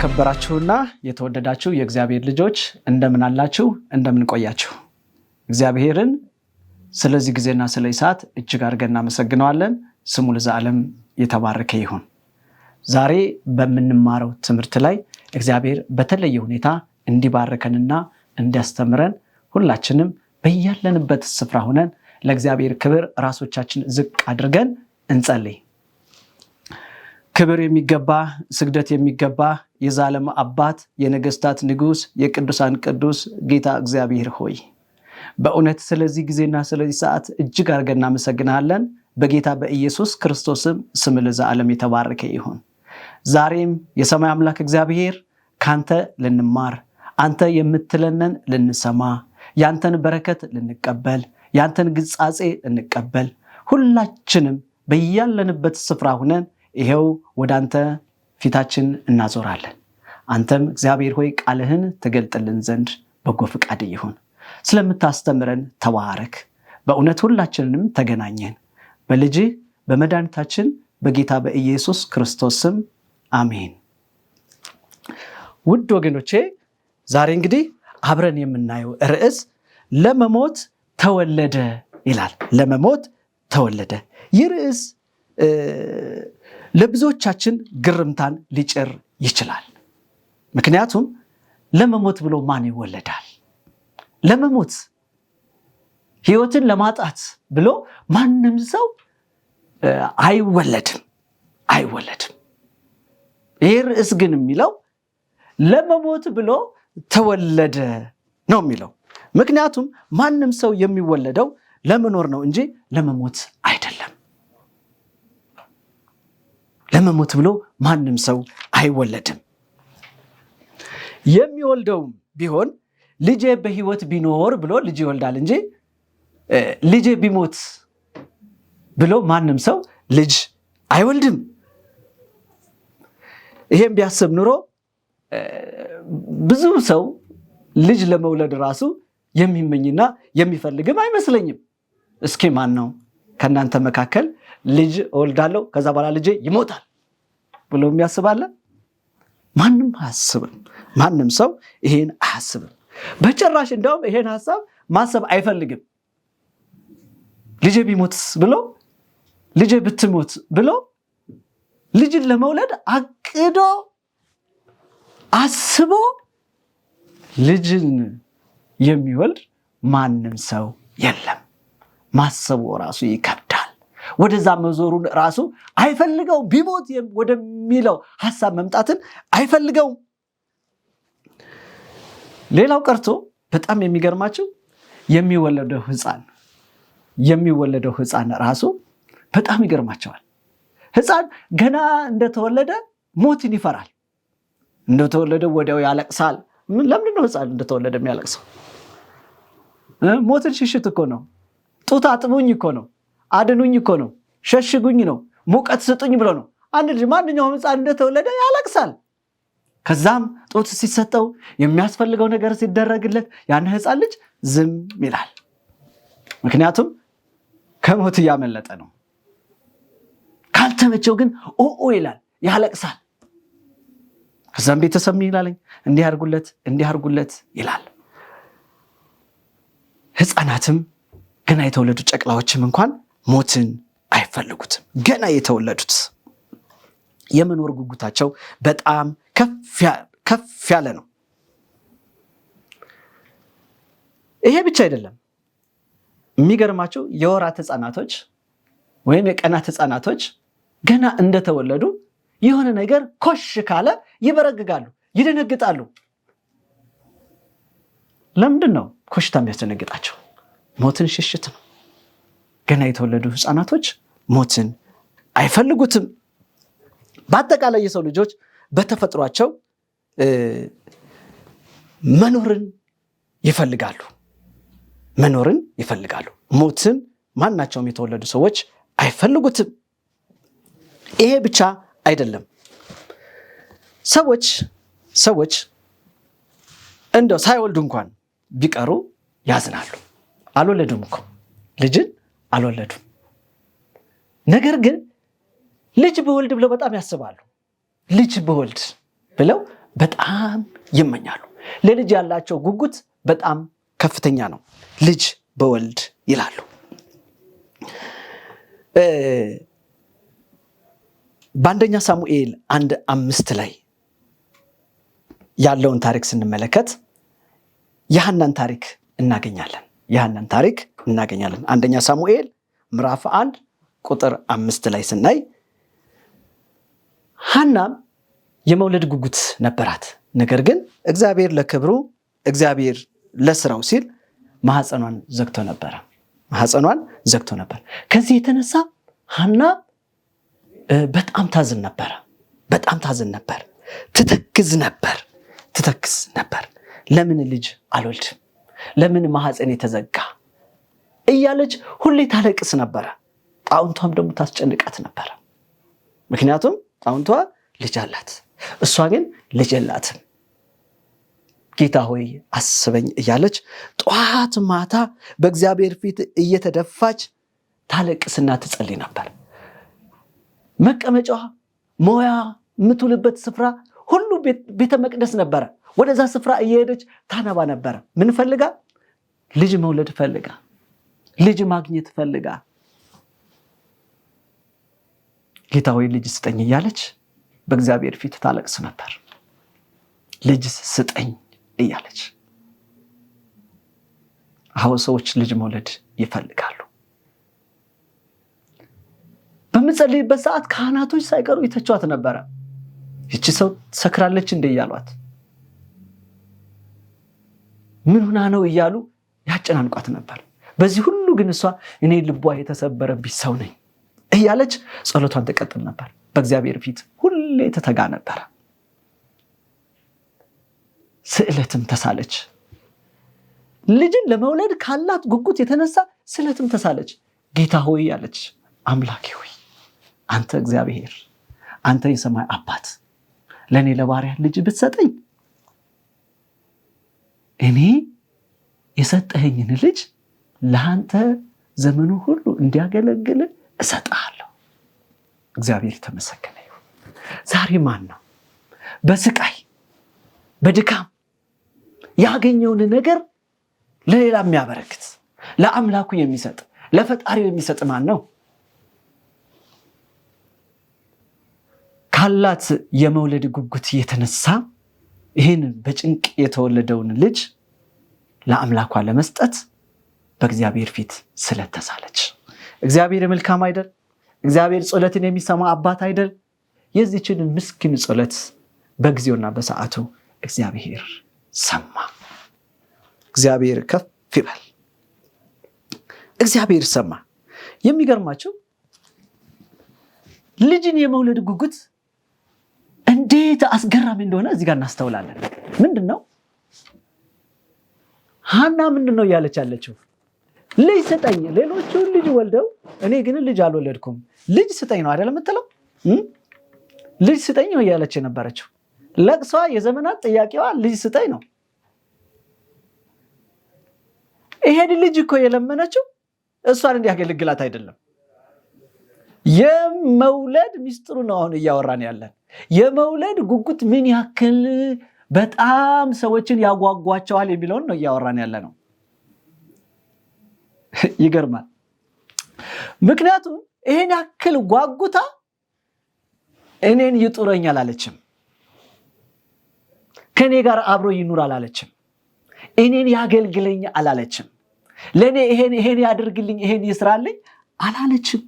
የተከበራችሁና የተወደዳችሁ የእግዚአብሔር ልጆች እንደምን አላችሁ? እንደምን ቆያችሁ? እግዚአብሔርን ስለዚህ ጊዜና ስለዚህ ሰዓት እጅግ አድርገን እናመሰግነዋለን። ስሙ ለዘላለም የተባረከ ይሁን። ዛሬ በምንማረው ትምህርት ላይ እግዚአብሔር በተለየ ሁኔታ እንዲባርከንና እንዲያስተምረን ሁላችንም በያለንበት ስፍራ ሆነን ለእግዚአብሔር ክብር ራሶቻችን ዝቅ አድርገን እንጸልይ። ክብር የሚገባ ስግደት የሚገባ የዘላለም አባት የነገስታት ንጉስ የቅዱሳን ቅዱስ ጌታ እግዚአብሔር ሆይ በእውነት ስለዚህ ጊዜና ስለዚህ ሰዓት እጅግ አድርገን እናመሰግናለን። በጌታ በኢየሱስ ክርስቶስም ስም ለዘላለም የተባረከ ይሁን። ዛሬም የሰማይ አምላክ እግዚአብሔር ካንተ ልንማር አንተ የምትለንን ልንሰማ ያንተን በረከት ልንቀበል ያንተን ግጻጼ ልንቀበል ሁላችንም በያለንበት ስፍራ ሆነን ይሄው ወዳንተ ፊታችን እናዞራለን። አንተም እግዚአብሔር ሆይ ቃልህን ትገልጥልን ዘንድ በጎ ፈቃድ ይሁን። ስለምታስተምረን ተባረክ። በእውነት ሁላችንንም ተገናኘን። በልጅ በመድኃኒታችን በጌታ በኢየሱስ ክርስቶስ ስም አሜን። ውድ ወገኖቼ ዛሬ እንግዲህ አብረን የምናየው ርዕስ ለመሞት ተወለደ ይላል። ለመሞት ተወለደ። ይህ ርዕስ ለብዙዎቻችን ግርምታን ሊጭር ይችላል። ምክንያቱም ለመሞት ብሎ ማን ይወለዳል? ለመሞት ህይወትን ለማጣት ብሎ ማንም ሰው አይወለድም። ይህ ርዕስ ግን የሚለው ለመሞት ብሎ ተወለደ ነው የሚለው። ምክንያቱም ማንም ሰው የሚወለደው ለመኖር ነው እንጂ ለመሞት አይደለም። ለመሞት ብሎ ማንም ሰው አይወለድም። የሚወልደውም ቢሆን ልጄ በህይወት ቢኖር ብሎ ልጅ ይወልዳል እንጂ ልጄ ቢሞት ብሎ ማንም ሰው ልጅ አይወልድም። ይሄን ቢያስብ ኑሮ ብዙ ሰው ልጅ ለመውለድ ራሱ የሚመኝና የሚፈልግም አይመስለኝም። እስኪ ማን ነው ከእናንተ መካከል ልጅ እወልዳለሁ ከዛ በኋላ ልጄ ይሞታል ብሎ የሚያስባለ? ማንም አያስብም። ማንም ሰው ይሄን አያስብም። በጭራሽ እንደውም ይሄን ሐሳብ ማሰብ አይፈልግም። ልጄ ቢሞት ብሎ ልጄ ብትሞት ብሎ ልጅን ለመውለድ አቅዶ አስቦ ልጅን የሚወልድ ማንም ሰው የለም። ማሰቡ ራሱ ይከብዳል። ወደዛ መዞሩን ራሱ አይፈልገው። ቢሞት ወደሚለው ሐሳብ መምጣትን አይፈልገውም። ሌላው ቀርቶ በጣም የሚገርማችሁ የሚወለደው ህፃን ራሱ በጣም ይገርማቸዋል። ህፃን ገና እንደተወለደ ሞትን ይፈራል። እንደተወለደ ወዲያው ያለቅሳል። ለምንድን ነው ህፃን እንደተወለደ የሚያለቅሰው? ሞትን ሽሽት እኮ ነው። ጡት አጥቡኝ እኮ ነው። አድኑኝ እኮ ነው። ሸሽጉኝ ነው። ሙቀት ስጡኝ ብሎ ነው። አንድ ልጅ ማንኛውም ህፃን እንደተወለደ ያለቅሳል። ከዛም ጡት ሲሰጠው የሚያስፈልገው ነገር ሲደረግለት ያን ህፃን ልጅ ዝም ይላል። ምክንያቱም ከሞት እያመለጠ ነው። ካልተመቸው ግን ኦኦ ይላል፣ ያለቅሳል። ከዛም ቤተሰብ ይላልኝ እንዲህ አርጉለት ይላል። ህፃናትም ገና የተወለዱ ጨቅላዎችም እንኳን ሞትን አይፈልጉትም። ገና የተወለዱት የመኖር ጉጉታቸው በጣም ከፍ ያለ ነው። ይሄ ብቻ አይደለም። የሚገርማቸው የወራት ህፃናቶች ወይም የቀናት ህፃናቶች ገና እንደተወለዱ የሆነ ነገር ኮሽ ካለ ይበረግጋሉ፣ ይደነግጣሉ። ለምንድን ነው ኮሽታ የሚያስደነግጣቸው? ሞትን ሽሽት ነው። ገና የተወለዱ ህፃናቶች ሞትን አይፈልጉትም። በአጠቃላይ የሰው ልጆች በተፈጥሯቸው መኖርን ይፈልጋሉ። ሞትን ማናቸውም የተወለዱ ሰዎች አይፈልጉትም። ይሄ ብቻ አይደለም። ሰዎች እንደው ሳይወልዱ እንኳን ቢቀሩ ያዝናሉ። አልወለዱም እኮ ልጅን አልወለዱም። ነገር ግን ልጅ በወልድ ብለው በጣም ያስባሉ። ልጅ በወልድ ብለው በጣም ይመኛሉ። ለልጅ ያላቸው ጉጉት በጣም ከፍተኛ ነው። ልጅ በወልድ ይላሉ። በአንደኛ ሳሙኤል 1:5 ላይ ያለውን ታሪክ ስንመለከት የሐናን ታሪክ እናገኛለን። አንደኛ ሳሙኤል ምዕራፍ 1:5 ላይ ስናይ ሐናም የመውለድ ጉጉት ነበራት። ነገር ግን እግዚአብሔር ለክብሩ እግዚአብሔር ለስራው ሲል ማህፀኗን ዘግቶ ነበር። ከዚህ የተነሳ ሐና በጣም ታዝን ነበር፣ ትተክዝ ነበር። ለምን ልጅ አልወልድም? ለምን ማህፀን የተዘጋ እያለች ሁሌ ታለቅስ ነበረ። ጣውንቷም ደግሞ ታስጨንቃት ነበረ። ምክንያቱም ጣውንቷ ልጅ አላት፣ እሷ ግን ልጅ የላትም። ጌታ ሆይ አስበኝ እያለች ጠዋት ማታ በእግዚአብሔር ፊት እየተደፋች ታለቅስና ትጸልይ ነበር። መቀመጫዋ ሞያ የምትውልበት ስፍራ ሁሉ ቤተ መቅደስ ነበረ። ወደዛ ስፍራ እየሄደች ታነባ ነበረ። ምን ፈልጋ? ልጅ መውለድ ፈልጋ፣ ልጅ ማግኘት ፈልጋ። ጌታ ሆይ ልጅ ስጠኝ እያለች በእግዚአብሔር ፊት ታለቅስ ነበር። ልጅ ስጠኝ እያለች። አሁን ሰዎች ልጅ መውለድ ይፈልጋሉ። በምጸልይበት ሰዓት ካህናቶች ሳይቀሩ ይተቿት ነበረ። ይቺ ሰው ሰክራለች እንደ እያሏት፣ ምን ሆና ነው እያሉ ያጨናንቋት ነበር። በዚህ ሁሉ ግን እሷ እኔ ልቧ የተሰበረብኝ ሰው ነኝ እያለች ጸሎቷን ትቀጥል ነበር። በእግዚአብሔር ፊት ሁሌ ትተጋ ነበረ። ስዕለትም ተሳለች። ልጅን ለመውለድ ካላት ጉጉት የተነሳ ስዕለትም ተሳለች። ጌታ ሆይ አለች፣ አምላኬ ሆይ አንተ እግዚአብሔር፣ አንተ የሰማይ አባት ለእኔ ለባሪያ ልጅ ብትሰጠኝ እኔ የሰጠኸኝን ልጅ ለአንተ ዘመኑ ሁሉ እንዲያገለግል እሰጥሃለሁ። እግዚአብሔር ተመሰገነ ይሁን። ዛሬ ማን ነው በስቃይ በድካም ያገኘውን ነገር ለሌላ የሚያበረክት ለአምላኩ የሚሰጥ ለፈጣሪው የሚሰጥ ማን ነው? ካላት የመውለድ ጉጉት የተነሳ ይህን በጭንቅ የተወለደውን ልጅ ለአምላኳ ለመስጠት በእግዚአብሔር ፊት ስለተሳለች። እግዚአብሔር መልካም አይደል? እግዚአብሔር ጸሎትን የሚሰማ አባት አይደል? የዚችን ምስኪን ጸሎት በጊዜውና በሰዓቱ እግዚአብሔር ሰማ። እግዚአብሔር ከፍ ይበል። እግዚአብሔር ሰማ። የሚገርማችሁ ልጅን የመውለድ ጉጉት እንዴት አስገራሚ እንደሆነ እዚህ ጋር እናስተውላለን። ምንድነው ሐና ምንድነው እያለች ያለችው? ልጅ ስጠኝ። ሌሎቹ ልጅ ወልደው እኔ ግን ልጅ አልወለድኩም። ልጅ ስጠኝ ነው አይደል የምትለው? ልጅ ስጠኝ ነው እያለች የነበረችው። ለቅሷ የዘመናት ጥያቄዋ ልጅ ስጠኝ ነው። ይሄን ልጅ እኮ የለመነችው እሷን እንዲያገለግላት አይደለም። የመውለድ ሚስጥሩ ነው አሁን እያወራን ያለን። የመውለድ ጉጉት ምን ያክል በጣም ሰዎችን ያጓጓቸዋል የሚለውን ነው እያወራን ያለ ነው። ይገርማል። ምክንያቱም ይሄን ያክል ጓጉታ እኔን ይጡረኝ አላለችም። ከኔ ጋር አብሮ ይኑር አላለችም። እኔን ያገልግለኝ አላለችም። ለኔ ይሄን ያድርግልኝ ይሄን ይስራልኝ አላለችም።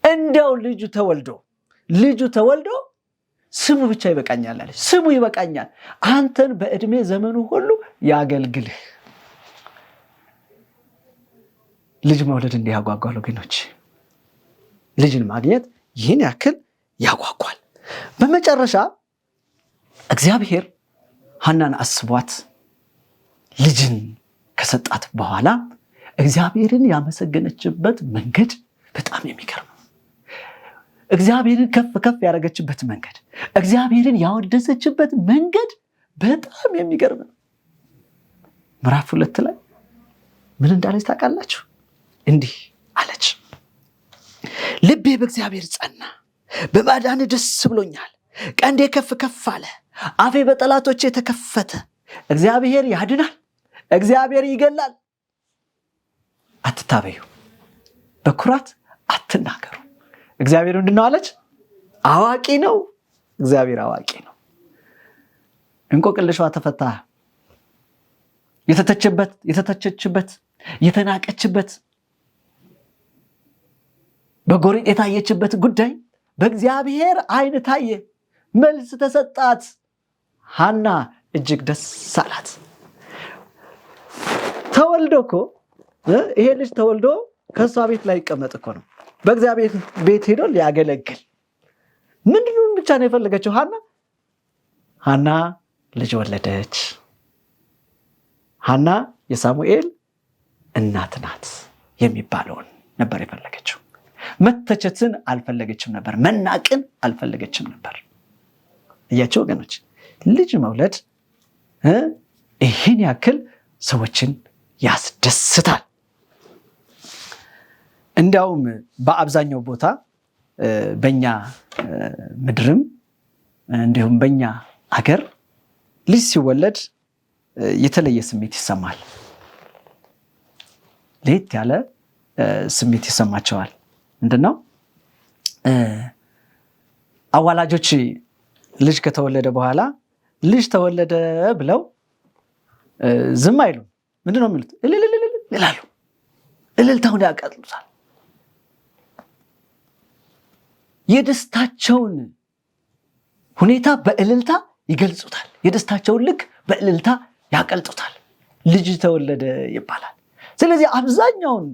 እንደው ልጁ ተወልዶ ስሙ ብቻ ይበቃኛል አለች። ስሙ ይበቃኛል፣ አንተን በእድሜ ዘመኑ ሁሉ ያገልግልህ። ልጅ መውለድ እንዲህ ያጓጓል ወገኖች። ልጅን ማግኘት ይህን ያክል ያጓጓል። በመጨረሻ እግዚአብሔር ሐናን አስቧት ልጅን ከሰጣት በኋላ እግዚአብሔርን ያመሰገነችበት መንገድ በጣም የሚገርም ነው። እግዚአብሔርን ከፍ ያደረገችበት መንገድ፣ እግዚአብሔርን ያወደሰችበት መንገድ በጣም የሚገርም ነው። ምዕራፍ 2 ላይ ምን እንዳለች ታውቃላችሁ? እንዲህ አለች፣ ልቤ በእግዚአብሔር ጸና፣ በማዳን ደስ ብሎኛል፣ ቀንዴ ከፍ ከፍ አለ፣ አፌ በጠላቶቼ ተከፈተ። እግዚአብሔር ያድናል፣ እግዚአብሔር ይገላል። አትታበዩ፣ በኩራት አትናገሩ። እግዚአብሔር ምንድነው አለች? አዋቂ ነው። እግዚአብሔር አዋቂ ነው። እንቆቅልሿ ተፈታ። የተተቸችበት፣ የተናቀችበት፣ በጎሪጥ የታየችበት ጉዳይ በእግዚአብሔር ዓይን ታየ። መልስ ተሰጣት። ሐና እጅግ ደስ አላት። ተወልዶ እኮ ይሄ ልጅ ተወልዶ ከሷ ቤት ላይ ይቀመጥ እኮ ነው። በእግዚአብሔር ቤት ሄዶ ሊያገለግል ምንድነው ብቻ ነው የፈለገችው ሐና ልጅ ወለደች። ሐና የሳሙኤል እናት ናት የሚባለውን ነበር የፈለገችው። መተቸትን አልፈለገችም ነበር፣ መናቅን አልፈለገችም ነበር። እያቸው ወገኖች፣ ልጅ መውለድ ይህን ያክል ሰዎችን ያስደስታል። እንዲያውም በአብዛኛው ቦታ በእኛ ምድርም እንዲሁም በእኛ አገር ልጅ ሲወለድ የተለየ ስሜት ይሰማል። ለየት ያለ ስሜት ይሰማቸዋል። ምንድነው? አዋላጆች ልጅ ከተወለደ በኋላ ልጅ ተወለደ ብለው ዝም አይሉም። ምንድነው የሚሉት? እልል ይላሉ። እልልታውን ያቃጥሉታል። የደስታቸውን ሁኔታ በእልልታ ይገልጹታል። የደስታቸውን ልክ በእልልታ ያቀልጡታል። ልጅ ተወለደ ይባላል። ስለዚህ አብዛኛውን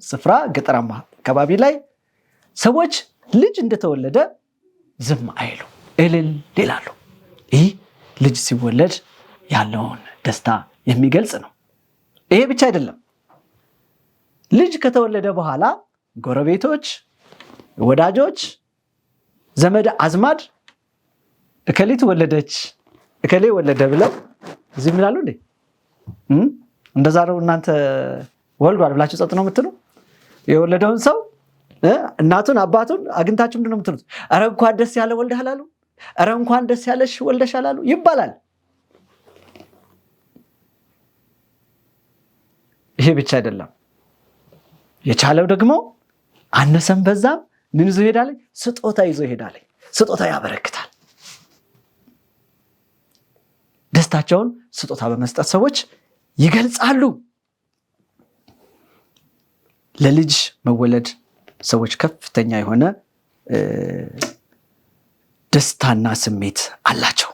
ስፍራ ገጠራማ አካባቢ ላይ ሰዎች ልጅ እንደተወለደ ዝም አይሉ፣ እልል ይላሉ። ይህ ልጅ ሲወለድ ያለውን ደስታ የሚገልጽ ነው። ይሄ ብቻ አይደለም። ልጅ ከተወለደ በኋላ ጎረቤቶች፣ ወዳጆች፣ ዘመድ አዝማድ እከሊት ወለደች፣ እከሌ ወለደ ብለው እዚህ ምላሉ እንዴ? እንደዛ ነው እናንተ ወልዷል ብላችሁ ጸጥ ነው የምትሉ? የወለደውን ሰው እናቱን አባቱን አግኝታችሁ ምንድን ነው የምትሉት? ኧረ እንኳን ደስ ያለ ወልደሃል አሉ፣ ኧረ እንኳን ደስ ያለሽ ወልደሻል አሉ ይባላል። ይሄ ብቻ አይደለም። የቻለው ደግሞ አነሰም በዛም ምን ይዞ ይሄዳል? ስጦታ ይዞ ይሄዳል። ስጦታ ያበረክታል። ደስታቸውን ስጦታ በመስጠት ሰዎች ይገልጻሉ። ለልጅ መወለድ ሰዎች ከፍተኛ የሆነ ደስታና ስሜት አላቸው።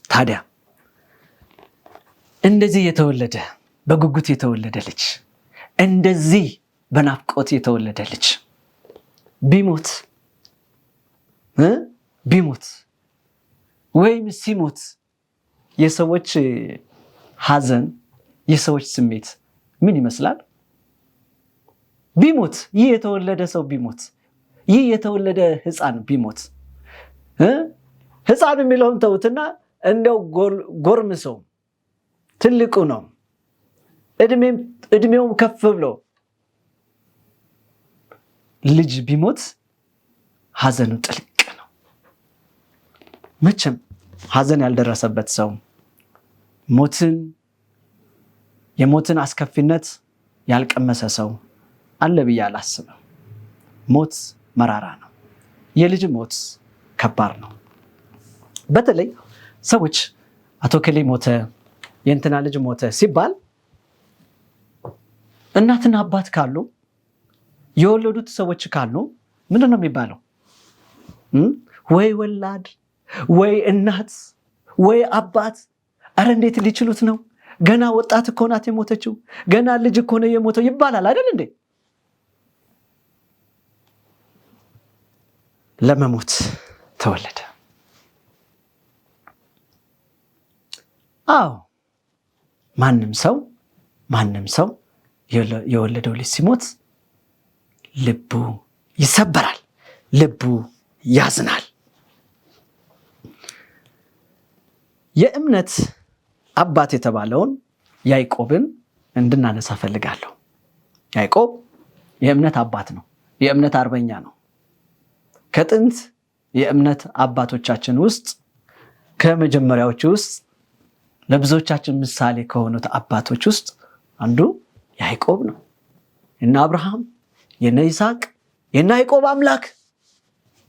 ታዲያ እንደዚህ የተወለደ በጉጉት የተወለደ ልጅ፣ እንደዚህ በናፍቆት የተወለደ ልጅ ቢሞት ወይም ሲሞት የሰዎች ሐዘን፣ የሰዎች ስሜት ምን ይመስላል? ቢሞት ይህ የተወለደ ሰው ቢሞት፣ ይህ የተወለደ ሕፃን ቢሞት፣ ሕፃን የሚለውን ተውትና እንደው ጎርምሰው ትልቁ ነው እድሜውም ከፍ ብሎ ልጅ ቢሞት ሐዘኑ ጥልቅ ነው። መቼም ሐዘን ያልደረሰበት ሰው የሞትን አስከፊነት ያልቀመሰ ሰው አለ ብዬ አላስብም። ሞት መራራ ነው። የልጅ ሞት ከባድ ነው። በተለይ ሰዎች አቶ ከሌ ሞተ፣ የእንትና ልጅ ሞተ ሲባል እናትና አባት ካሉ፣ የወለዱት ሰዎች ካሉ ምንድን ነው የሚባለው? ወይ ወላድ፣ ወይ እናት፣ ወይ አባት፣ አረ እንዴት ሊችሉት ነው? ገና ወጣት እኮ ናት የሞተችው፣ ገና ልጅ እኮ ነው የሞተው ይባላል አይደል እንዴ? ለመሞት ተወለደ። አዎ ማንም ሰው የወለደው ልጅ ሲሞት ልቡ ይሰበራል፣ ልቡ ያዝናል። የእምነት አባት የተባለውን ያዕቆብን እንድናነሳ ፈልጋለሁ። ያዕቆብ የእምነት አባት ነው፣ የእምነት አርበኛ ነው። ከጥንት የእምነት አባቶቻችን ውስጥ ከመጀመሪያዎቹ ውስጥ ለብዙዎቻችን ምሳሌ ከሆኑት አባቶች ውስጥ አንዱ ያዕቆብ ነው። የነ አብርሃም፣ የነ ይስሐቅ፣ የነ ያዕቆብ አምላክ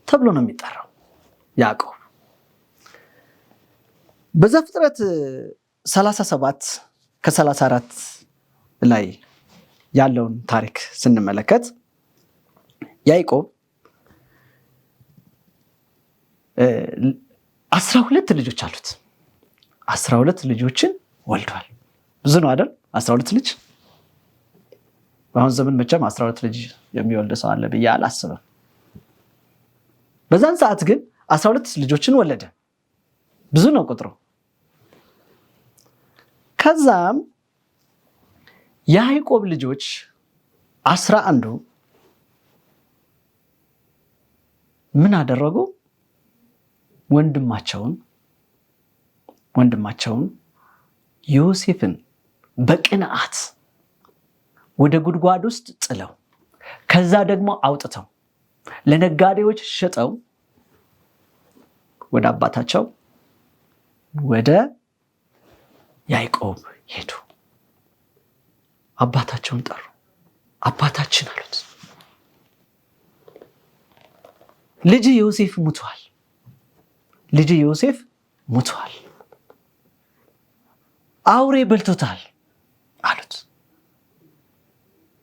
ተብሎ ነው የሚጠራው ያዕቆብ። በዘፍጥረት 37 ከ34 ላይ ያለውን ታሪክ ስንመለከት ያዕቆብ 12 ልጆች አሉት። 12 ልጆችን ወልዷል። ብዙ ነው አይደል? 12 ልጅ። በአሁን ዘመን መቼም 12 ልጅ የሚወልድ ሰው አለ ብዬ አላስብም። በዛን ሰዓት ግን 12 ልጆችን ወለደ። ብዙ ነው ቁጥሩ። ከዛም የያዕቆብ ልጆች 11 ምን አደረጉ? ወንድማቸውን ዮሴፍን በቅንዓት ወደ ጉድጓድ ውስጥ ጥለው ከዛ ደግሞ አውጥተው ለነጋዴዎች ሸጠው ወደ አባታቸው ወደ ያዕቆብ ሄዱ። አባታቸውን ጠሩ። አባታችን አሉት። ልጅ ዮሴፍ ሙቷል፣ አውሬ በልቶታል አሉት።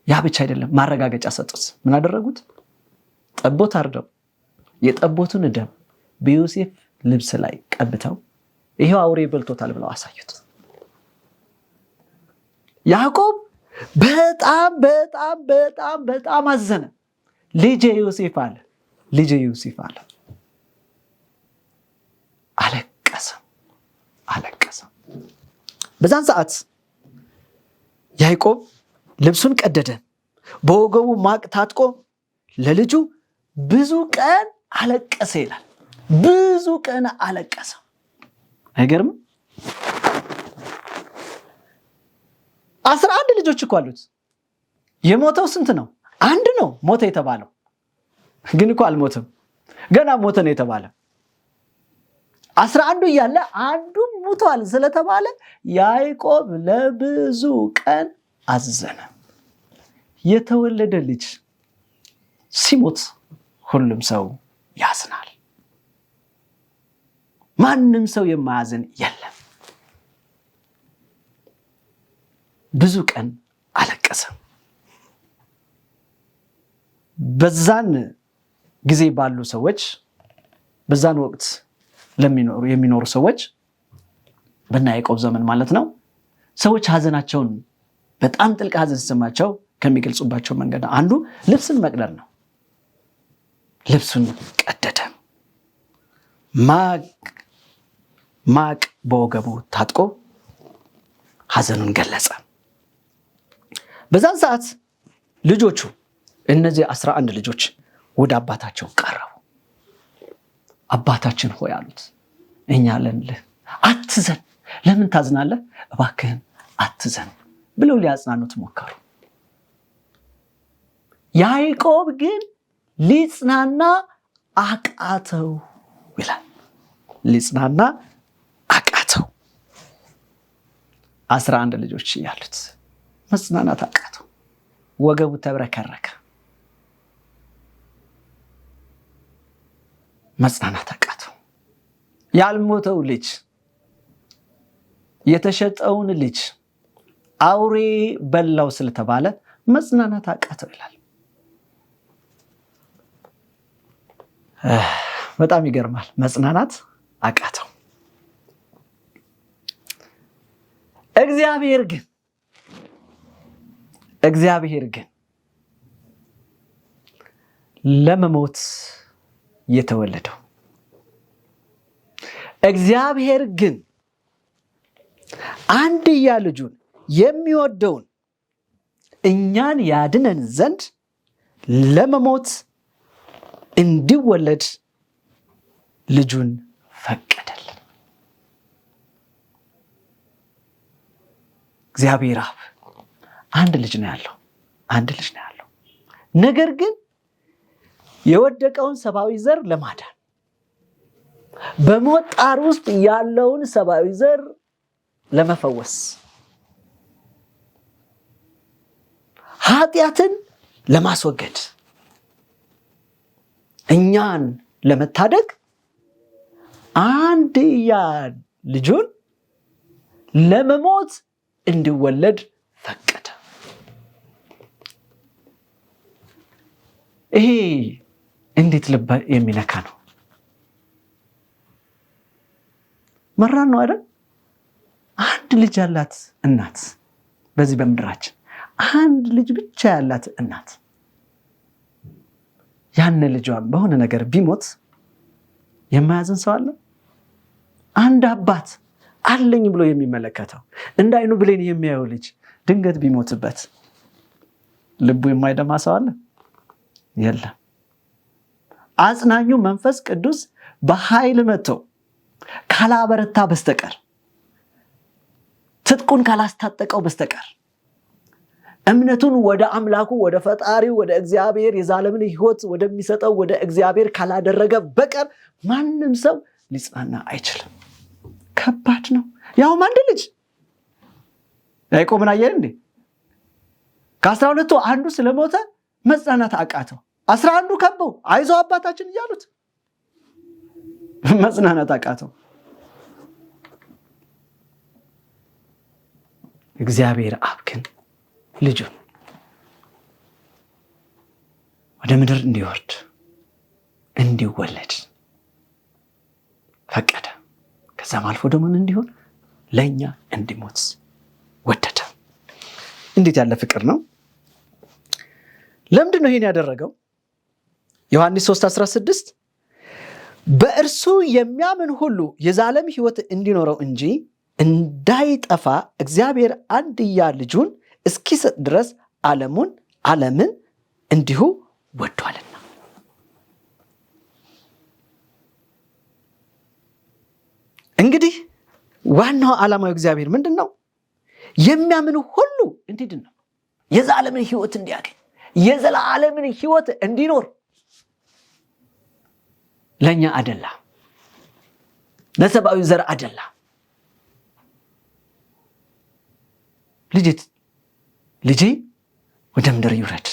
ያ ብቻ አይደለም፣ ማረጋገጫ ሰጡት። ምን አደረጉት? ጠቦት አርደው የጠቦቱን ደም በዮሴፍ ልብስ ላይ ቀብተው ይሄው አውሬ በልቶታል ብለው አሳዩት። ያዕቆብ በጣም በጣም በጣም በጣም አዘነ። ልጄ ዮሴፍ አለ። አለቀሰ። በዛን ሰዓት ያዕቆብ ልብሱን ቀደደ፣ በወገቡ ማቅ ታጥቆ ለልጁ ብዙ ቀን አለቀሰ ይላል። ብዙ ቀን አለቀሰ። አይገርምም? 11 ልጆች እኮ አሉት። የሞተው ስንት ነው? አንድ ነው ሞተ የተባለው። ግን እኮ አልሞተም፣ ገና ሞተ ነው የተባለ። 11 እያለ አንዱ ሞቷል ስለተባለ ያዕቆብ ለብዙ ቀን አዘነ። የተወለደ ልጅ ሲሞት ሁሉም ሰው ያዝናል። ማንም ሰው የማያዝን የለም። ብዙ ቀን አለቀሰ። በዛን ጊዜ ባሉ ሰዎች፣ በዛን ወቅት የሚኖሩ ሰዎች፣ በእነ ያዕቆብ ዘመን ማለት ነው፣ ሰዎች ሀዘናቸውን በጣም ጥልቅ ሀዘን ሲሰማቸው ከሚገልጹባቸው መንገድ አንዱ ልብስን መቅደድ ነው። ልብሱን ቀደደ፣ ማቅ በወገቡ ታጥቆ ሀዘኑን ገለጸ። በዛን ሰዓት ልጆቹ እነዚህ 11 ልጆች ወደ አባታቸው ቀረቡ። አባታችን ሆይ አሉት፣ እኛ አለንልህ፣ አትዘን። ለምን ታዝናለህ? እባክህን አትዘን ብለው ሊያጽናኑት ሞከሩ። ያዕቆብ ግን ሊጽናና አቃተው ይላል። ሊጽናና አቃተው። 11 ልጆች ያሉት መጽናናት አቃተው። ወገቡ ተብረከረከ። መጽናናት አቃተው። ያልሞተው ልጅ፣ የተሸጠውን ልጅ አውሬ በላው ስለተባለ መጽናናት አቃተው ይላል። በጣም ይገርማል። መጽናናት አቃተው። እግዚአብሔር ግን ለመሞት የተወለደው፣ እግዚአብሔር ግን አንድያ ልጁን የሚወደውን እኛን ያድነን ዘንድ ለመሞት እንዲወለድ ልጁን ፈቀደልን። እግዚአብሔር አብ አንድ ልጅ ነው ያለው። ነገር ግን የወደቀውን ሰብአዊ ዘር ለማዳን በሞት ጣር ውስጥ ያለውን ሰብአዊ ዘር ለመፈወስ ኃጢአትን ለማስወገድ እኛን ለመታደግ አንድያ ልጁን ለመሞት እንዲወለድ ፈቀደ። ይሄ እንዴት ልብ የሚነካ ነው! መራን ነው አይደል? አንድ ልጅ ያላት እናት በዚህ በምድራችን አንድ ልጅ ብቻ ያላት እናት ያን ልጇን በሆነ ነገር ቢሞት የማያዝን ሰው አለ? አንድ አባት አለኝ ብሎ የሚመለከተው እንደ አይኑ ብሌን የሚያየው ልጅ ድንገት ቢሞትበት ልቡ የማይደማ ሰው አለ? የለም። አጽናኙ መንፈስ ቅዱስ በኃይል መጥቶ ካላበረታ በስተቀር ትጥቁን ካላስታጠቀው በስተቀር እምነቱን ወደ አምላኩ ወደ ፈጣሪው ወደ እግዚአብሔር የዘላለምን ሕይወት ወደሚሰጠው ወደ እግዚአብሔር ካላደረገ በቀር ማንም ሰው ሊጽናና አይችልም። ከባድ ነው። ያውም አንድ ልጅ ያዕቆብን አየህ እንዴ? ከ12ቱ አንዱ ስለሞተ መጽናናት አቃተው። 11ዱ ከበው አይዞህ አባታችን እያሉት መጽናናት አቃተው። እግዚአብሔር አብ ግን ልጁን ወደ ምድር እንዲወርድ እንዲወለድ ፈቀደ። ከዛም አልፎ ደግሞ እንዲሆን ለኛ እንዲሞት ወደደ። እንዴት ያለ ፍቅር ነው! ለምንድን ነው ይሄን ያደረገው? ዮሐንስ 3:16 በእርሱ የሚያምን ሁሉ የዘላለም ሕይወት እንዲኖረው እንጂ እንዳይጠፋ እግዚአብሔር አንድያ ልጁን እስኪሰጥ ድረስ ዓለምን እንዲሁ ወዷልና። እንግዲህ ዋናው ዓላማው እግዚአብሔር ምንድን ነው? የሚያምን ሁሉ እንዲድን ነው። የዘላለምን ሕይወት እንዲያገኝ፣ የዘላለምን ሕይወት እንዲኖር ለኛ አደላ፣ ለሰብአዊ ዘር አደላ። ልጄ ወደ ምድር ይውረድ፣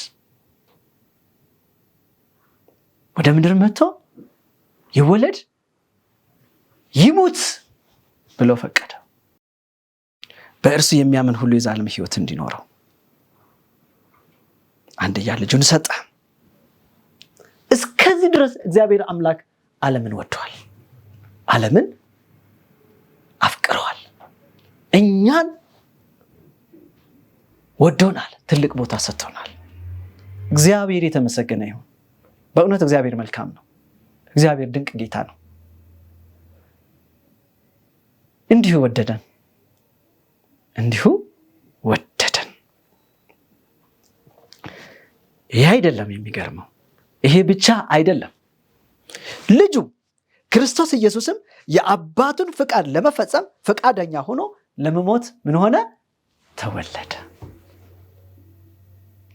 ወደ ምድር መጥቶ ይወለድ፣ ይሙት ብሎ ፈቀደ። በእርሱ የሚያምን ሁሉ የዘላለም ሕይወት እንዲኖረው አንድያ ልጁን ሰጠ። እስከዚህ ድረስ እግዚአብሔር አምላክ ዓለምን ወዷል፣ ዓለምን አፍቅረዋል፣ እኛን ወዶናል፣ ትልቅ ቦታ ሰጥቶናል። እግዚአብሔር የተመሰገነ ይሁን። በእውነት እግዚአብሔር መልካም ነው። እግዚአብሔር ድንቅ ጌታ ነው። እንዲሁ ወደደን። ይሄ አይደለም የሚገርመው፣ ይሄ ብቻ አይደለም። ልጁ ክርስቶስ ኢየሱስም የአባቱን ፍቃድ ለመፈጸም ፈቃደኛ ሆኖ ለመሞት ምን ሆነ? ተወለደ።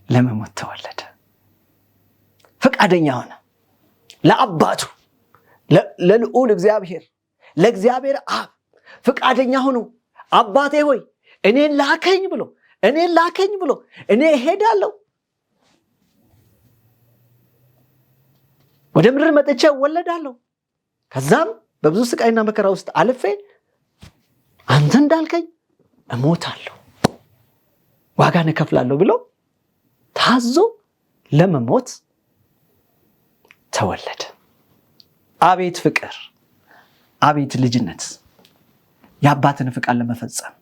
ለመሞት ተወለደ። ፈቃደኛ ሆነ። ለአባቱ ለልዑል እግዚአብሔር ለእግዚአብሔር አብ ፈቃደኛ ሆኖ አባቴ ሆይ እኔን ላከኝ ብሎ እኔ እሄዳለሁ፣ ወደ ምድር መጥቼ እወለዳለሁ፣ ከዛም በብዙ ስቃይና መከራ ውስጥ አልፌ አንተ እንዳልከኝ እሞታለሁ፣ ዋጋን እከፍላለሁ ብሎ ታዞ ለመሞት ተወለደ። አቤት ፍቅር! አቤት ልጅነት! የአባትን ፍቃድ ለመፈጸም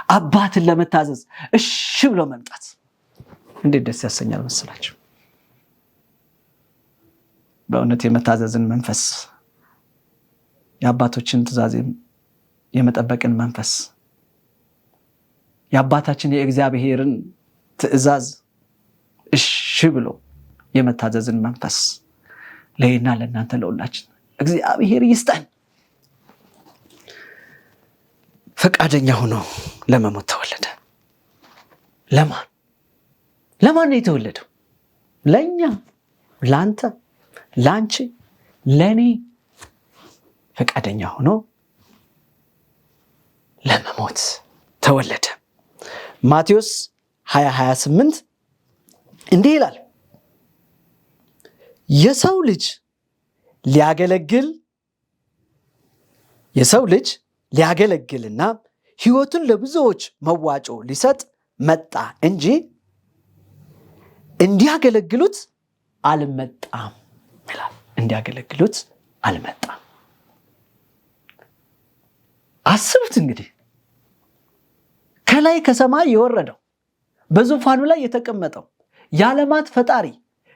አባትን ለመታዘዝ እሺ ብሎ መምጣት እንዴት ደስ ያሰኛል መሰላችሁ! በእውነት የመታዘዝን መንፈስ፣ የአባቶችን ትእዛዝ የመጠበቅን መንፈስ፣ የአባታችን የእግዚአብሔርን ትእዛዝ እሺ ብሎ የመታዘዝን መንፈስ ለእኔና ለእናንተ ለሁላችን እግዚአብሔር ይስጠን። ፈቃደኛ ሆኖ ለመሞት ተወለደ። ለማን ነው የተወለደው? ለኛ፣ ላንተ፣ ላንቺ፣ ለኔ። ፈቃደኛ ሆኖ ለመሞት ተወለደ። ማቴዎስ 20:28 እንዲህ ይላል፣ የሰው ልጅ ሊያገለግልና ሕይወቱን ለብዙዎች መዋጮ ሊሰጥ መጣ እንጂ እንዲያገለግሉት አልመጣም ይላል። እንዲያገለግሉት አልመጣም። አስቡት እንግዲህ ከላይ ከሰማይ የወረደው በዙፋኑ ላይ የተቀመጠው የዓለማት ፈጣሪ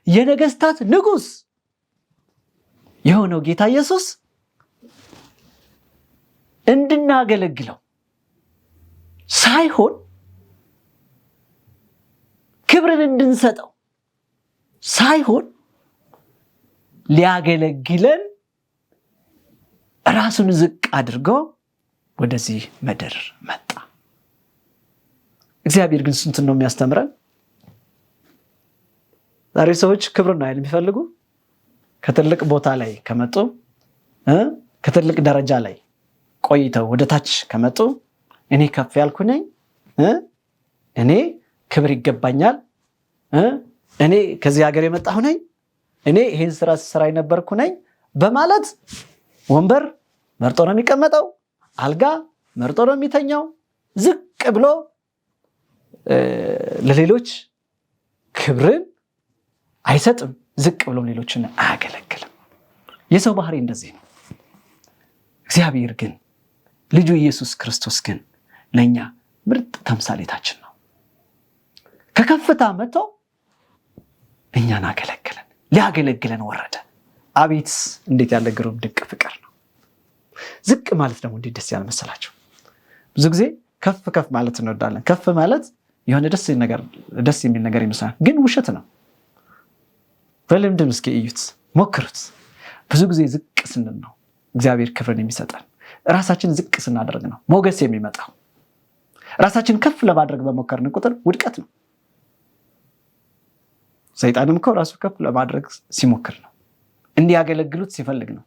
የነገስታት ንጉስ የሆነው ጌታ ኢየሱስ እንድናገለግለው ሳይሆን ክብርን እንድንሰጠው ሳይሆን ሊያገለግለን ራሱን ዝቅ አድርጎ ወደዚህ ምድር መጣ። እግዚአብሔር ግን ስንት ነው የሚያስተምረን? ዛሬ ሰዎች ክብርን ነው የሚፈልጉ። ከትልቅ ቦታ ላይ ከመጡ ከትልቅ ደረጃ ላይ ቆይተው ወደ ታች ከመጡ እኔ ከፍ ያልኩ ነኝ፣ እኔ ክብር ይገባኛል፣ እኔ ከዚህ ሀገር የመጣሁ ነኝ፣ እኔ ይሄን ስራ የነበርኩ ነኝ በማለት ወንበር መርጦ ነው የሚቀመጠው፣ አልጋ መርጦ ነው የሚተኛው። ዝቅ ብሎ ለሌሎች ክብርን አይሰጥም፣ ዝቅ ብሎ ሌሎችን አያገለግልም። የሰው ባህሪ እንደዚህ ነው። እግዚአብሔር ግን ልጁ ኢየሱስ ክርስቶስ ግን ለኛ ምርጥ ተምሳሌታችን ነው። ከከፍታ መጥቶ እኛን አገለገለን፣ ሊያገለግለን ወረደ። አቤት እንዴት ያለ ግሩም ድንቅ ፍቅር ነው። ዝቅ ማለት ደግሞ እንዴት ደስ ያለ መሰላችሁ። ብዙ ጊዜ ከፍ ማለት እንወዳለን። ከፍ ማለት የሆነ ደስ የሚል ነገር ይመስላል፣ ግን ውሸት ነው። በልምድም እስኪ እዩት፣ ሞክሩት። ብዙ ጊዜ ዝቅ ስንል ነው እግዚአብሔር ክብርን የሚሰጠን። ራሳችን ዝቅ ስናደርግ ነው ሞገስ የሚመጣው። ራሳችን ከፍ ለማድረግ በሞከርን ቁጥር ውድቀት ነው። ሰይጣንም እኮ ራሱ ከፍ ለማድረግ ሲሞክር ነው፣ እንዲያገለግሉት ሲፈልግ ነው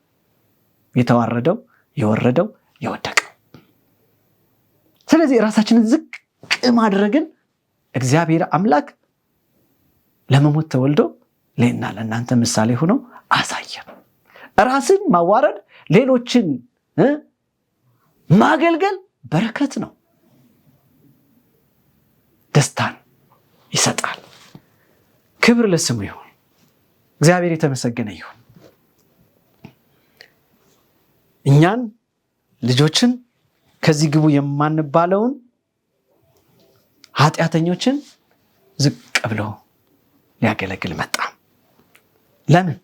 የተዋረደው፣ የወረደው፣ የወደቀው። ስለዚህ ራሳችንን ዝቅ ማድረግን እግዚአብሔር አምላክ ለመሞት ተወልዶ ለእና ለእናንተ ምሳሌ ሆኖ አሳየ። ራስን ማዋረድ፣ ሌሎችን ማገልገል በረከት ነው፣ ደስታን ይሰጣል። ክብር ለስሙ ይሁን። እግዚአብሔር የተመሰገነ ይሁን። እኛን ልጆችን ከዚህ ግቡ የማንባለውን ኃጢአተኞችን ዝቅ ብሎ ሊያገለግል መጣ። ለምን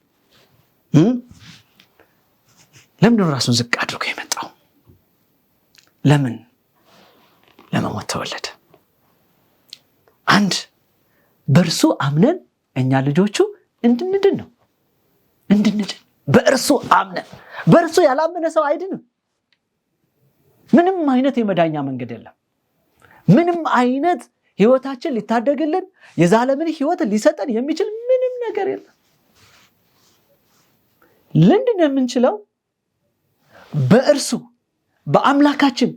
ራሱን ዝቅ አድርጎ የመጣው? ለምን? ለመሞት ተወለደ። አንድ በእርሱ አምነን እኛ ልጆቹ እንድንድን ነው። እንድንድን በእርሱ አምነን። በእርሱ ያላመነ ሰው አይድንም። ምንም አይነት የመዳኛ መንገድ የለም። ምንም አይነት ህይወታችን ሊታደግልን የዘላለምን ህይወት ሊሰጠን የሚችል ምንም ነገር የለም። ልንድን የምንችለው በእርሱ በአምላካችን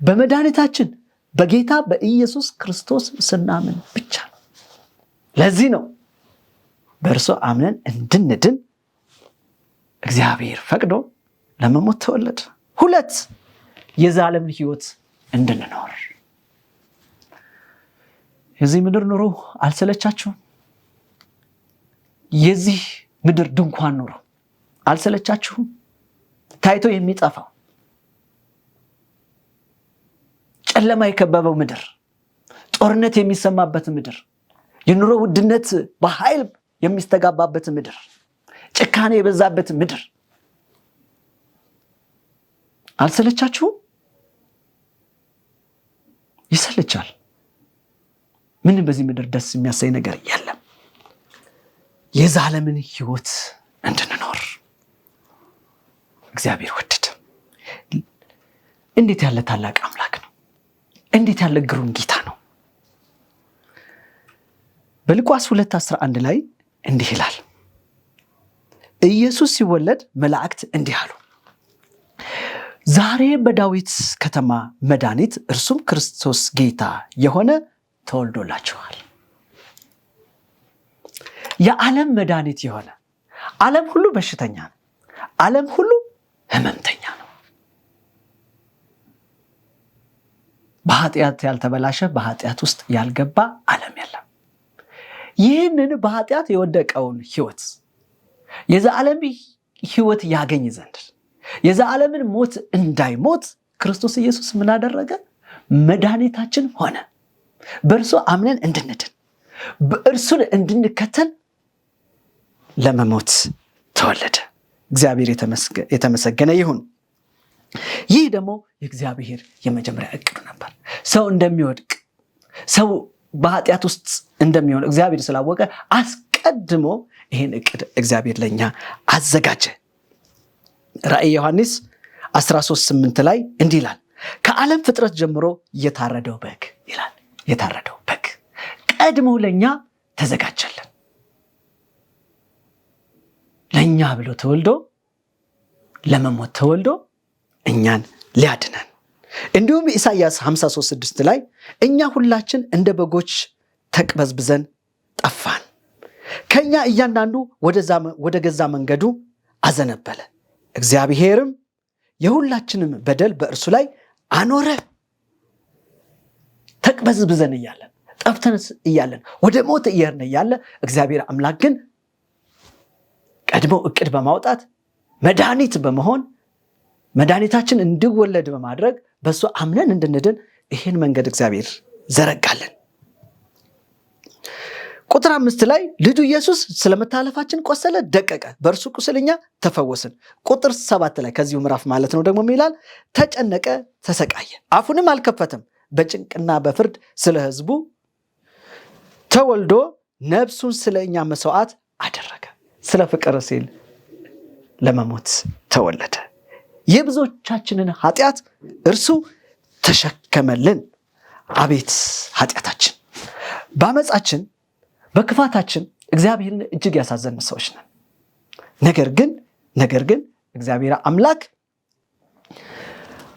በመድኃኒታችን በጌታ በኢየሱስ ክርስቶስ ስናምን ብቻ ነው። ለዚህ ነው በእርሱ አምነን እንድንድን እግዚአብሔር ፈቅዶ ለመሞት ተወለደ። 2 የዘላለምን ህይወት እንድንኖር። የዚህ ምድር ኑሮ አልሰለቻችሁም? የዚህ ምድር ድንኳን ኑሮ አልሰለቻችሁም? ታይቶ የሚጠፋው ጨለማ የከበበው ምድር፣ ጦርነት የሚሰማበት ምድር፣ የኑሮ ውድነት በኃይል የሚስተጋባበት ምድር፣ ጭካኔ የበዛበት ምድር አልሰለቻችሁም? ይሰለቻል። ምንም በዚህ ምድር ደስ የሚያሳይ ነገር የለም። የዘላለምን ህይወት እንድንኖር እግዚአብሔር ወደደ። እንዴት ያለ ታላቅ አምላክ ነው! እንዴት ያለ ግሩም ጌታ ነው! በሉቃስ 2:11 ላይ እንዲህ ይላል፣ ኢየሱስ ሲወለድ መላእክት እንዲህ አሉ፣ ዛሬ በዳዊት ከተማ መድኃኒት እርሱም ክርስቶስ ጌታ የሆነ ተወልዶላችኋል። የዓለም መድኃኒት የሆነ ዓለም ሁሉ በሽተኛ ነው። ዓለም ሁሉ ህመምተኛ ነው። በኃጢአት ያልተበላሸ በኃጢአት ውስጥ ያልገባ ዓለም የለም። ይህንን በኃጢአት የወደቀውን ህይወት የዘላለም ህይወት ያገኝ ዘንድ የዘላለምን ሞት እንዳይሞት ክርስቶስ ኢየሱስ ምን አደረገ? መድኃኒታችን ሆነ። በእርሱ አምነን እንድንድን በእርሱን እንድንከተል ለመሞት ተወለደ። እግዚአብሔር የተመሰገነ ይሁን። ይህ ደግሞ የእግዚአብሔር የመጀመሪያ እቅዱ ነበር። ሰው እንደሚወድቅ ሰው በኃጢአት ውስጥ እንደሚሆን እግዚአብሔር ስላወቀ አስቀድሞ ይህን እቅድ እግዚአብሔር ለኛ አዘጋጀ። ራእይ ዮሐንስ 13:8 ላይ እንዲህ ይላል፣ ከዓለም ፍጥረት ጀምሮ የታረደው በግ ይላል። የታረደው በግ ቀድሞ ለኛ ተዘጋጀልን። ለኛ ብሎ ተወልዶ ለመሞት ተወልዶ እኛን ሊያድነን። እንዲሁም ኢሳይያስ 53:6 ላይ እኛ ሁላችን እንደ በጎች ተቅበዝብዘን ጠፋን፣ ከኛ እያንዳንዱ ወደ ገዛ መንገዱ አዘነበለ፣ እግዚአብሔርም የሁላችንም በደል በእርሱ ላይ አኖረ። ተቅበዝብዘን እያለን ጠፍተን እያለን ወደ ሞት እየሄድን እያለ እግዚአብሔር አምላክ ግን ቀድሞ እቅድ በማውጣት መድኃኒት በመሆን መድኃኒታችን እንዲወለድ በማድረግ በሱ አምነን እንድንድን ይህን መንገድ እግዚአብሔር ዘረጋለን። ቁጥር 5 ላይ ልጁ ኢየሱስ ስለመታለፋችን ቆሰለ፣ ደቀቀ፣ በእርሱ ቁስል እኛ ተፈወስን። ቁጥር 7 ላይ ከዚሁ ምዕራፍ ማለት ነው ደግሞ ይላል ተጨነቀ፣ ተሰቃየ፣ አፉንም አልከፈተም፣ በጭንቅና በፍርድ ስለ ሕዝቡ ተወልዶ ነፍሱን ስለ እኛ መስዋዕት አደረገ። ስለ ፍቅር ሲል ለመሞት ተወለደ። የብዙዎቻችንን ኃጢአት እርሱ ተሸከመልን። አቤት ኃጢአታችን! በአመፃችን በክፋታችን እግዚአብሔርን እጅግ ያሳዘን ሰዎች ነን። ነገር ግን እግዚአብሔር አምላክ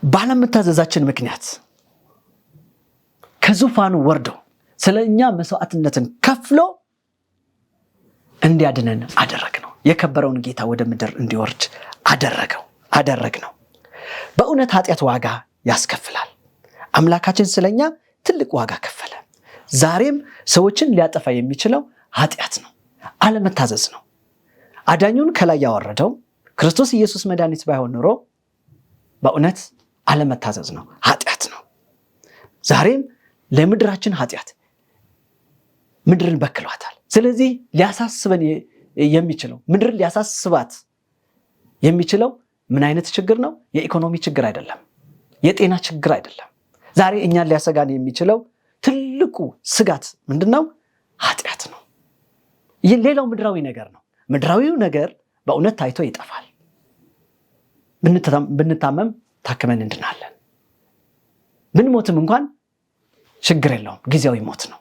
ባለመታዘዛችን ምክንያት ከዙፋኑ ወርዶ ስለኛ መስዋዕትነትን ከፍሎ እንዲያድነን አደረግነው። የከበረውን ጌታ ወደ ምድር እንዲወርድ አደረግነው። በእውነት ኃጢአት ዋጋ ያስከፍላል። አምላካችን ስለኛ ትልቅ ዋጋ ከፈለ። ዛሬም ሰዎችን ሊያጠፋ የሚችለው ኃጢአት ነው፣ አለመታዘዝ ነው። አዳኙን ከላይ ያወረደው ክርስቶስ ኢየሱስ መድኃኒት ባይሆን ኖሮ በእውነት አለመታዘዝ ነው፣ ኃጢአት ነው። ዛሬም ለምድራችን ኃጢአት ምድርን በክሏታል። ስለዚህ ሊያሳስበን የሚችለው ምድርን ሊያሳስባት የሚችለው ምን አይነት ችግር ነው? የኢኮኖሚ ችግር አይደለም፣ የጤና ችግር አይደለም። ዛሬ እኛን ሊያሰጋን የሚችለው ትልቁ ስጋት ምንድነው? ኃጢአት ነው። ይህ ሌላው ምድራዊ ነገር ነው። ምድራዊው ነገር በእውነት ታይቶ ይጠፋል። ብንታመም ታክመን እንድናለን። ብንሞትም እንኳን ችግር የለውም፣ ጊዜያዊ ሞት ነው።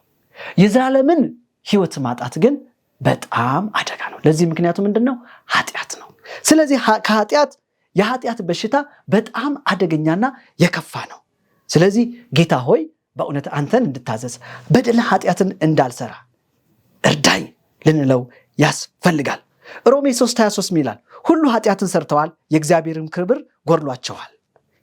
የዘላለምን ህይወት ማጣት ግን በጣም አደጋ ነው። ለዚህ ምክንያቱ ምንድነው? ኃጢአት ነው። ስለዚህ የኃጢአት በሽታ በጣም አደገኛና የከፋ ነው። ስለዚህ ጌታ ሆይ በእውነት አንተን እንድታዘዝ በደል ኃጢአትን እንዳልሰራ እርዳኝ ልንለው ያስፈልጋል። ሮሜ 3:23 ይላል ሁሉ ኃጢአትን ሰርተዋል፣ የእግዚአብሔርን ክብር ጎድሏቸዋል።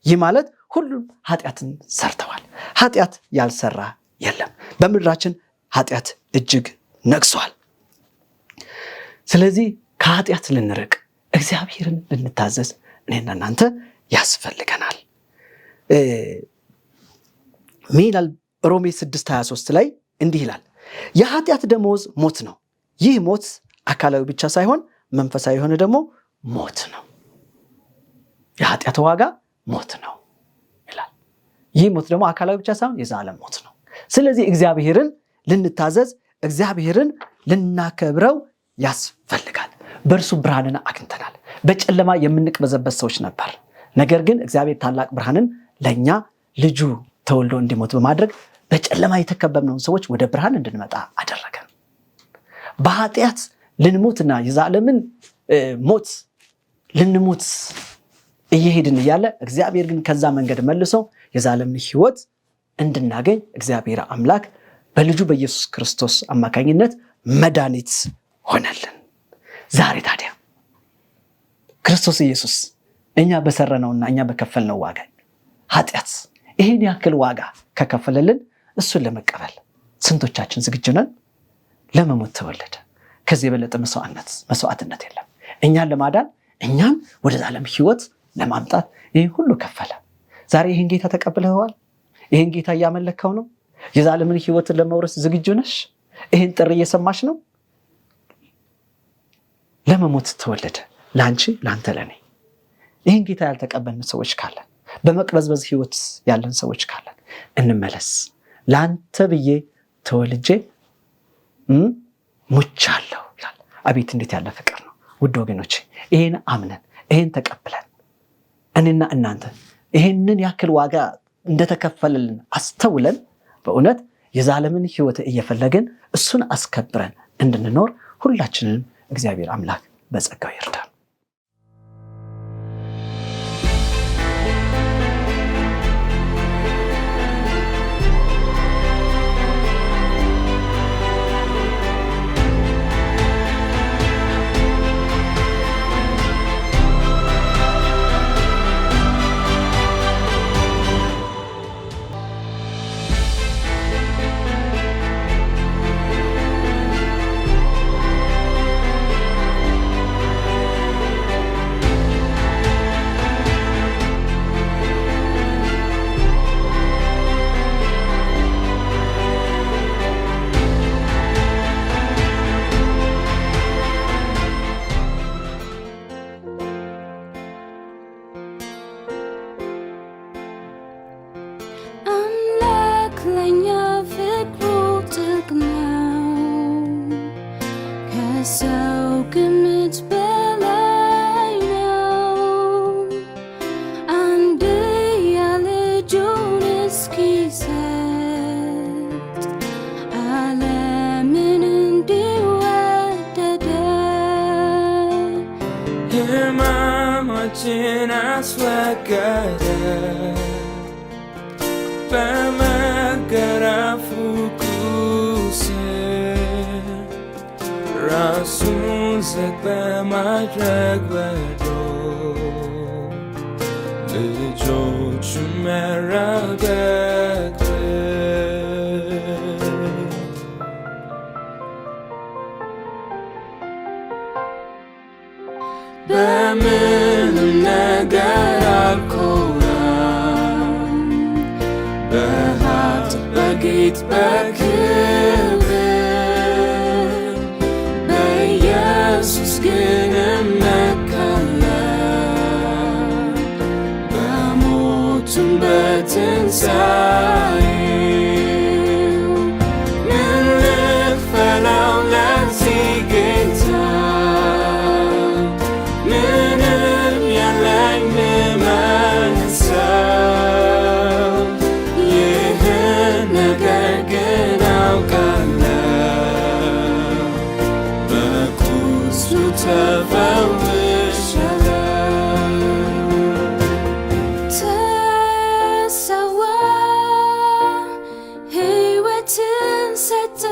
ይህ ማለት ሁሉም ኃጢአትን ሰርተዋል፣ ኃጢአት ያልሰራ የለም። በምድራችን ኃጢአት እጅግ ነግሷል። ስለዚህ ከኃጢአት ልንርቅ እግዚአብሔርን ልንታዘዝ እኔና እናንተ ያስፈልገናል። ሚላል ሮሜ 6:23 ላይ እንዲህ ይላል የኃጢአት ደመወዝ ሞት ነው። ይህ ሞት አካላዊ ብቻ ሳይሆን መንፈሳዊ የሆነ ደግሞ ሞት ነው። የኃጢአት ዋጋ ሞት ነው ይላል። ይህ ሞት ደግሞ አካላዊ ብቻ ሳይሆን የዘላለም ሞት ነው። ስለዚህ እግዚአብሔርን ልንታዘዝ እግዚአብሔርን ልናከብረው ያስፈልጋል። በእርሱ ብርሃንን አግኝተናል። በጨለማ የምንቅበዘበዝ ሰዎች ነበር። ነገር ግን እግዚአብሔር ታላቅ ብርሃንን ለኛ ልጁ ተወልዶ እንዲሞት በማድረግ በጨለማ የተከበብነውን ሰዎች ወደ ብርሃን እንድንመጣ አደረገን። በኃጢአት ልንሞትና የዘላለምን ሞት ልንሞት እየሄድን እያለ እግዚአብሔር ግን ከዛ መንገድ መልሶ የዘላለምን ሕይወት እንድናገኝ እግዚአብሔር አምላክ በልጁ በኢየሱስ ክርስቶስ አማካኝነት መድኃኒት ሆነልን። ዛሬ ታዲያ ክርስቶስ ኢየሱስ እኛ በሰራነውና እኛ በከፈልነው ዋጋ ኃጢአት ይሄን ያክል ዋጋ ከከፈለልን እሱን ለመቀበል ስንቶቻችን ዝግጁ ነን? ለመሞት ተወለደ። ከዚህ የበለጠ መስዋዕትነት የለም። እኛን ለማዳን እኛን ወደ ዘላለም ሕይወት ለማምጣት ይሄን ሁሉ ከፈለ። ዛሬ ይሄን ጌታ ተቀብለዋል? ይሄን ጌታ እያመለከው ነው? የዘላለምን ሕይወትን ለመውረስ ዝግጁ ነሽ? ይሄን ጥሪ እየሰማሽ ነው? ለመሞት ተወለደ፣ ላንቺ ላንተ ለኔ። ይሄን ጌታ ያልተቀበልን ሰዎች ካለን፣ በመቅበዝበዝ ሕይወት ያለን ሰዎች ካለን እንመለስ። ላንተ ብዬ ተወልጄ ሙቻለሁ ይላል። አቤት እንዴት ያለ ፍቅር ነው ውድ ወገኖቼ። ይሄን አምነን ይሄን ተቀብለን እኔና እናንተ ይሄንን ያክል ዋጋ እንደተከፈለልን አስተውለን በእውነት የዘላለምን ሕይወት እየፈለግን እሱን አስከብረን እንድንኖር ሁላችንንም እግዚአብሔር አምላክ በጸጋው ይርዳል። ሕማማችን አስወገደ በመገረፉ ቁስል ራሱን ዝቅ በማድረግ ወዶ ልጆቹን መረገጥ በምንም ነገር አልኮራም፣ በሀብት በጌጥ በክብር በኢየሱስ ግን እመካለሁ፣ በሞቱም በትንሣኤው ምን ልክፈለው ለዚህ ጌታ? ተሰዋ ሕይወትን ሰጠ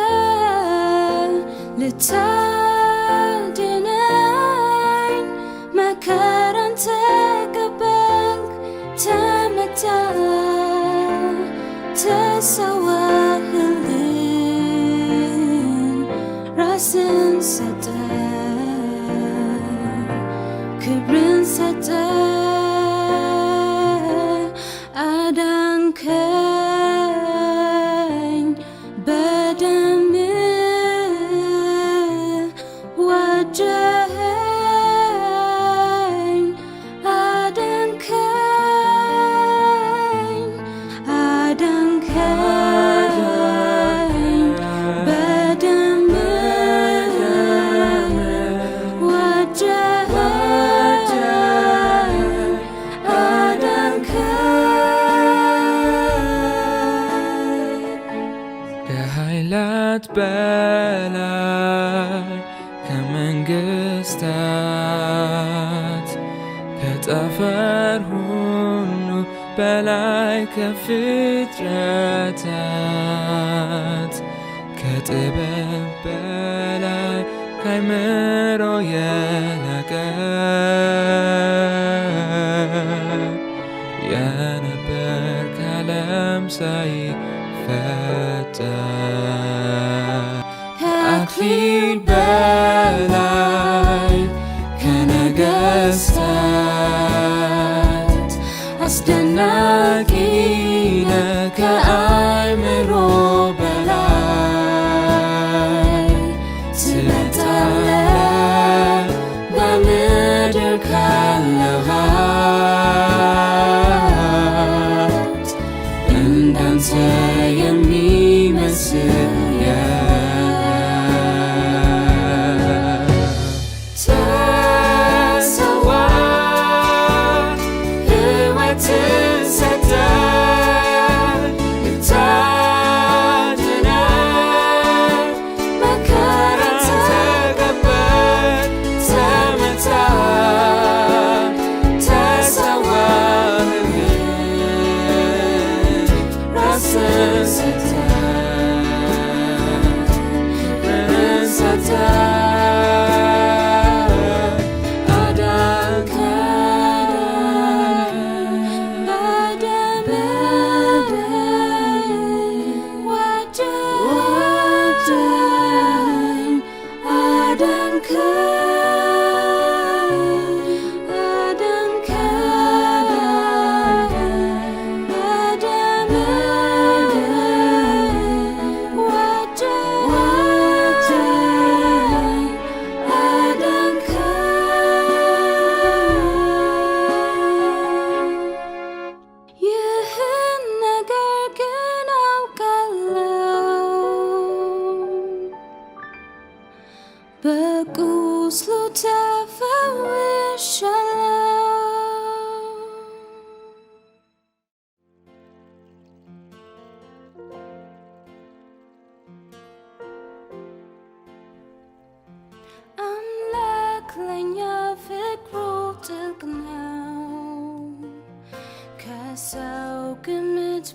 ልታድነኝ፣ መከራን ተቀበልክ ተመታ ተሰዋህልን፣ ራስን ሰጠ ክብርን ሰጠ አዳንከኝ በደምህ ዋጀኸኝ አዳንከኝ በደምህ ዋጀኸኝ ከኃይላት በላይ ከመንግስታት ከጠፈር በላይ ከፍጥረታት ከጥበብ በላይ ከአእምሮ የላቀ የነበር ከዓለም ሳይፈጠር ከአክሊል በላይ ከነገሥታት አስደናቂ ነህ ከአእምሮ በላይ ትበልጣለህ በምድር ካለው ሀብት እንዳንተ የሚመስል በቁስሉ ተፈውሻለሁ። አምላክ ለኛ ፍቅሩ ጥልቅ ነው፣ ከሰው ግምት